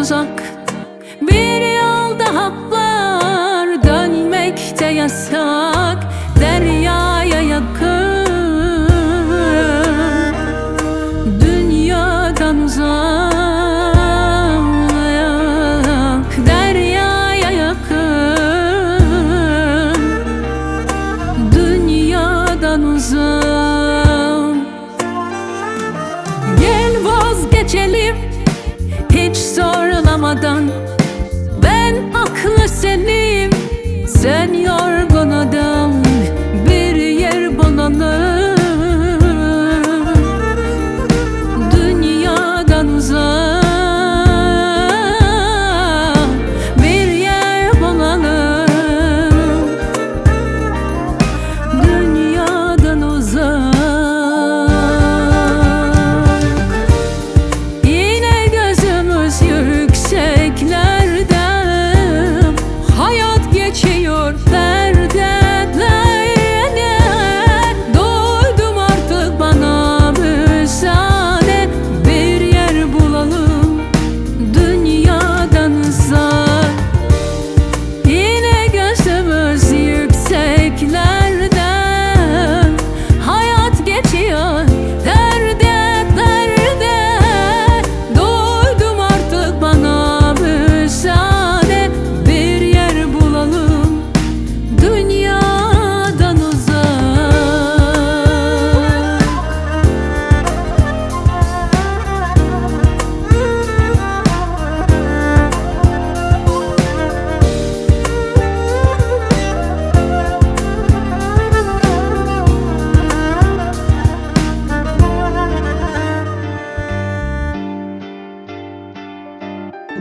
tuzak. Bir yolda hak var, dönmekte yasak. Deryaya yakın, dünyadan uzak. Deryaya yakın, dünyadan uzak. Gel vazgeçelim hiç zorlamadan. Ben aklı selim, sen yorgun adam. Bir yer bulalım, dünyadan uzak. Bir yer bulalım, dünyadan uzak. Yine gözümüz yükseklerde, hayat geçiyor dertlere. Doydum artık, bana müsaade. Bir yer bulalım, dünyadan uzak. Yine gözümüz yükseklerde, hayat geçiyor dertlere. Doydum artık, bana müsaade. Bir yer bulalım, dünyadan uzak.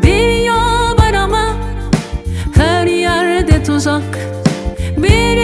Bir yol var ama her yerde tuzak. Bir